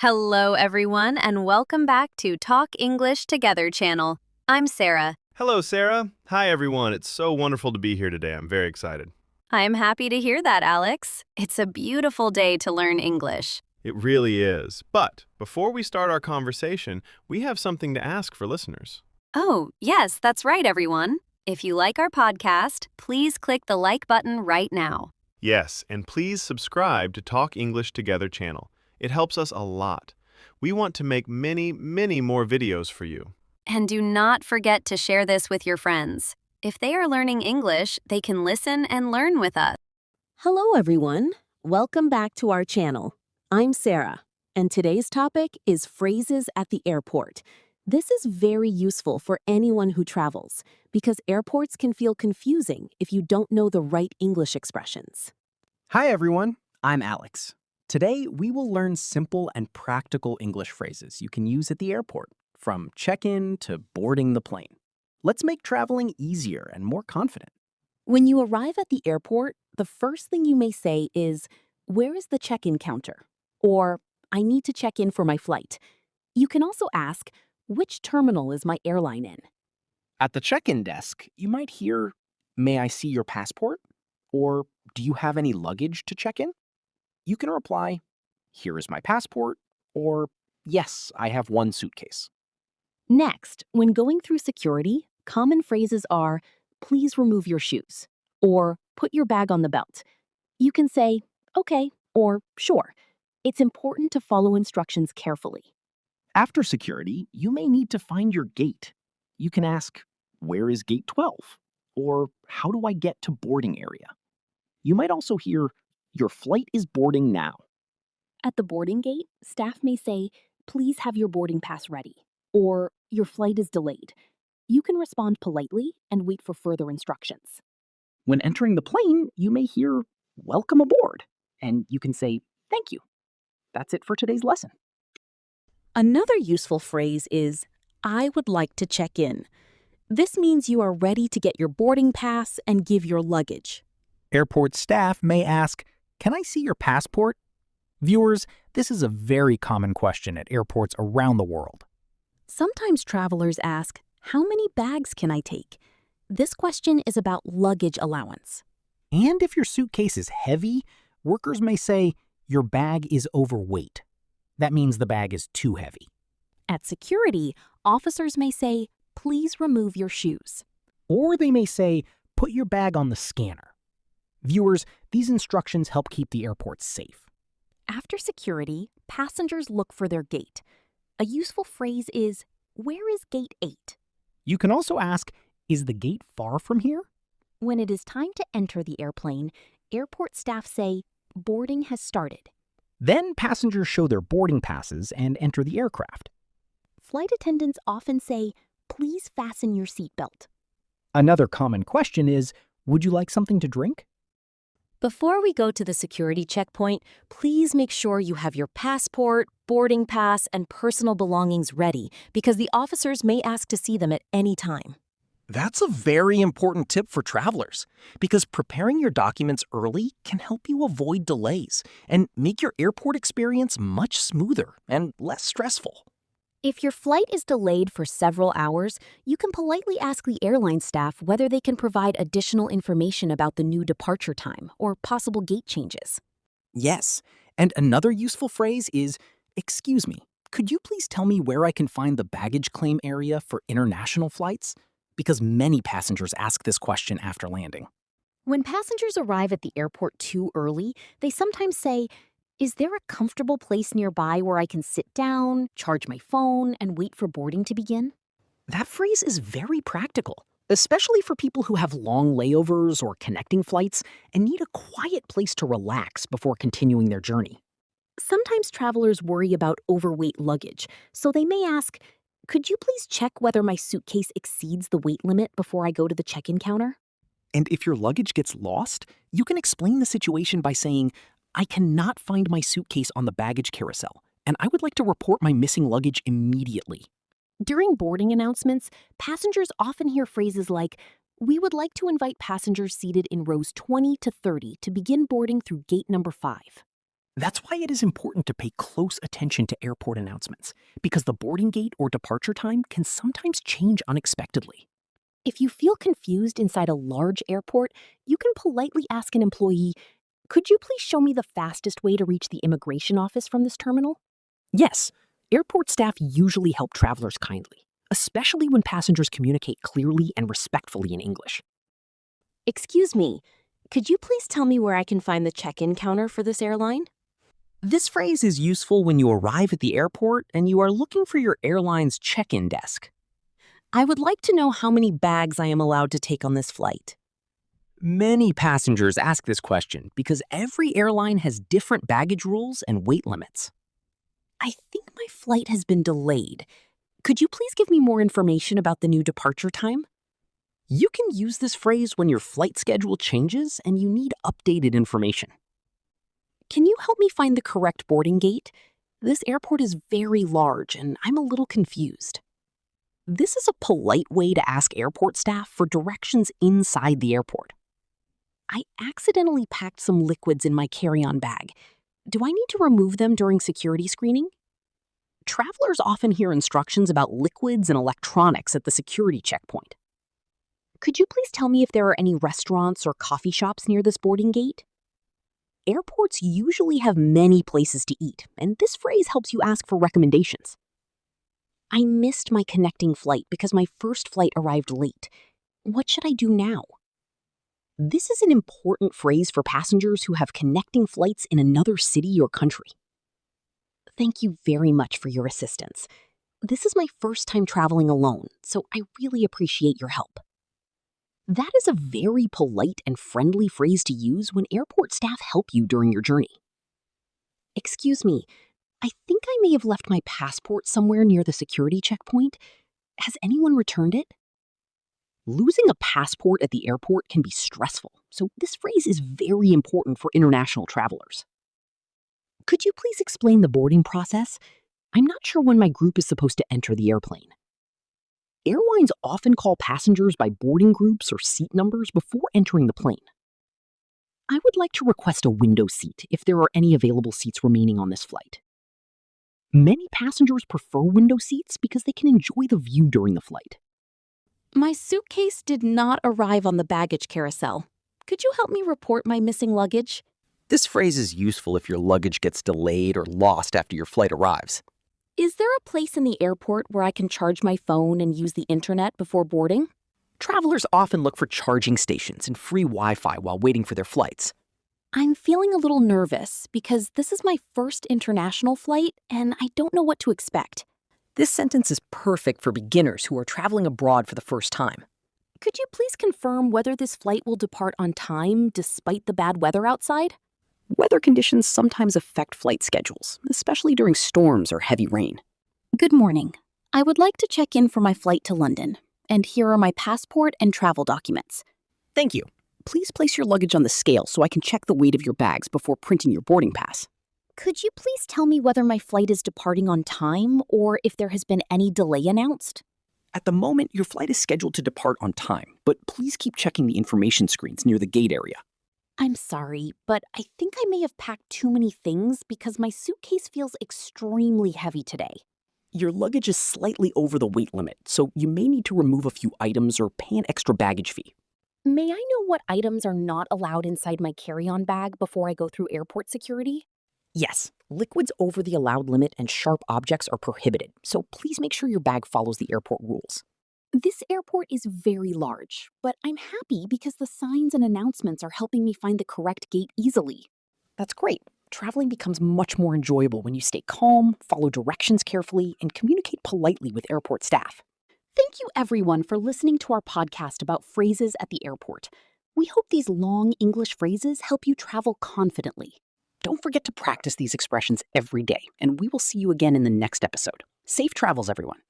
Hello, everyone, and welcome back to Talk English Together channel. I'm Sarah. Hello, Sarah. Hi, everyone. It's so wonderful to be here today. I'm very excited. I'm happy to hear that, Alex. It's a beautiful day to learn English. It really is. But before we start our conversation, we have something to ask for listeners. Oh, yes, that's right, everyone. If you like our podcast, please click the like button right now. Yes, and please subscribe to Talk English Together channel. It helps us a lot. We want to make many, many more videos for you. And do not forget to share this with your friends. If they are learning English, they can listen and learn with us. Hello, everyone. Welcome back to our channel. I'm Sarah, and today's topic is phrases at the airport. This is very useful for anyone who travels because airports can feel confusing if you don't know the right English expressions. Hi, everyone. I'm Alex. Today, we will learn simple and practical English phrases you can use at the airport, from check-in to boarding the plane. Let's make traveling easier and more confident. When you arrive at the airport, the first thing you may say is, "Where is the check-in counter?" Or, "I need to check in for my flight." You can also ask, "Which terminal is my airline in?" At the check-in desk, you might hear, "May I see your passport?" Or, "Do you have any luggage to check in?" You can reply, "Here is my passport," or, "Yes, I have one suitcase." Next, when going through security, common phrases are, "Please remove your shoes," or "Put your bag on the belt." You can say, "Okay," or "Sure." It's important to follow instructions carefully. After security, you may need to find your gate. You can ask, "Where is gate 12?" Or, "How do I get to boarding area?" You might also hear, "Your flight is boarding now." At the boarding gate, staff may say, "Please have your boarding pass ready," or "Your flight is delayed." You can respond politely and wait for further instructions. When entering the plane, you may hear, "Welcome aboard," and you can say, "Thank you." That's it for today's lesson. Another useful phrase is, "I would like to check in." This means you are ready to get your boarding pass and give your luggage. Airport staff may ask, "Can I see your passport?" Viewers, this is a very common question at airports around the world. Sometimes travelers ask, "How many bags can I take?" This question is about luggage allowance. And if your suitcase is heavy, workers may say, "Your bag is overweight." That means the bag is too heavy. At security, officers may say, "Please remove your shoes." Or they may say, "Put your bag on the scanner." Viewers, these instructions help keep the airport safe. After security, passengers look for their gate. A useful phrase is, "Where is gate 8?" You can also ask, "Is the gate far from here?" When it is time to enter the airplane, airport staff say, "Boarding has started." Then passengers show their boarding passes and enter the aircraft. Flight attendants often say, "Please fasten your seatbelt." Another common question is, "Would you like something to drink?" Before we go to the security checkpoint, please make sure you have your passport, boarding pass, and personal belongings ready because the officers may ask to see them at any time. That's a very important tip for travelers because preparing your documents early can help you avoid delays and make your airport experience much smoother and less stressful. If your flight is delayed for several hours, you can politely ask the airline staff whether they can provide additional information about the new departure time or possible gate changes. Yes, and another useful phrase is, "Excuse me, could you please tell me where I can find the baggage claim area for international flights?" Because many passengers ask this question after landing. When passengers arrive at the airport too early, they sometimes say, "Is there a comfortable place nearby where I can sit down, charge my phone, and wait for boarding to begin?" That phrase is very practical, especially for people who have long layovers or connecting flights and need a quiet place to relax before continuing their journey. Sometimes travelers worry about overweight luggage, so they may ask, "Could you please check whether my suitcase exceeds the weight limit before I go to the check-in counter?" And if your luggage gets lost, you can explain the situation by saying, "I cannot find my suitcase on the baggage carousel, and I would like to report my missing luggage immediately." During boarding announcements, passengers often hear phrases like, "We would like to invite passengers seated in rows 20 to 30 to begin boarding through gate number 5. That's why it is important to pay close attention to airport announcements, because the boarding gate or departure time can sometimes change unexpectedly. If you feel confused inside a large airport, you can politely ask an employee, "Could you please show me the fastest way to reach the immigration office from this terminal?" Yes, airport staff usually help travelers kindly, especially when passengers communicate clearly and respectfully in English. "Excuse me, could you please tell me where I can find the check-in counter for this airline?" This phrase is useful when you arrive at the airport and you are looking for your airline's check-in desk. "I would like to know how many bags I am allowed to take on this flight." Many passengers ask this question because every airline has different baggage rules and weight limits. "I think my flight has been delayed. Could you please give me more information about the new departure time?" You can use this phrase when your flight schedule changes and you need updated information. "Can you help me find the correct boarding gate? This airport is very large and I'm a little confused." This is a polite way to ask airport staff for directions inside the airport. "I accidentally packed some liquids in my carry-on bag. Do I need to remove them during security screening?" Travelers often hear instructions about liquids and electronics at the security checkpoint. "Could you please tell me if there are any restaurants or coffee shops near this boarding gate?" Airports usually have many places to eat, and this phrase helps you ask for recommendations. "I missed my connecting flight because my first flight arrived late. What should I do now?" This is an important phrase for passengers who have connecting flights in another city or country. "Thank you very much for your assistance. This is my first time traveling alone, so I really appreciate your help." That is a very polite and friendly phrase to use when airport staff help you during your journey. "Excuse me, I think I may have left my passport somewhere near the security checkpoint. Has anyone returned it?" Losing a passport at the airport can be stressful, so this phrase is very important for international travelers. "Could you please explain the boarding process? I'm not sure when my group is supposed to enter the airplane." Airlines often call passengers by boarding groups or seat numbers before entering the plane. "I would like to request a window seat if there are any available seats remaining on this flight." Many passengers prefer window seats because they can enjoy the view during the flight. "My suitcase did not arrive on the baggage carousel. Could you help me report my missing luggage?" This phrase is useful if your luggage gets delayed or lost after your flight arrives. "Is there a place in the airport where I can charge my phone and use the internet before boarding?" Travelers often look for charging stations and free Wi-Fi while waiting for their flights. "I'm feeling a little nervous because this is my first international flight and I don't know what to expect." This sentence is perfect for beginners who are traveling abroad for the first time. "Could you please confirm whether this flight will depart on time despite the bad weather outside?" Weather conditions sometimes affect flight schedules, especially during storms or heavy rain. "Good morning. I would like to check in for my flight to London, and here are my passport and travel documents." Thank you. Please place your luggage on the scale so I can check the weight of your bags before printing your boarding pass. "Could you please tell me whether my flight is departing on time or if there has been any delay announced?" At the moment, your flight is scheduled to depart on time, but please keep checking the information screens near the gate area. "I'm sorry, but I think I may have packed too many things because my suitcase feels extremely heavy today." Your luggage is slightly over the weight limit, so you may need to remove a few items or pay an extra baggage fee. "May I know what items are not allowed inside my carry-on bag before I go through airport security?" Yes, liquids over the allowed limit and sharp objects are prohibited, so please make sure your bag follows the airport rules. "This airport is very large, but I'm happy because the signs and announcements are helping me find the correct gate easily." That's great. Traveling becomes much more enjoyable when you stay calm, follow directions carefully, and communicate politely with airport staff. Thank you, everyone, for listening to our podcast about phrases at the airport. We hope these long English phrases help you travel confidently. Don't forget to practice these expressions every day, and we will see you again in the next episode. Safe travels, everyone.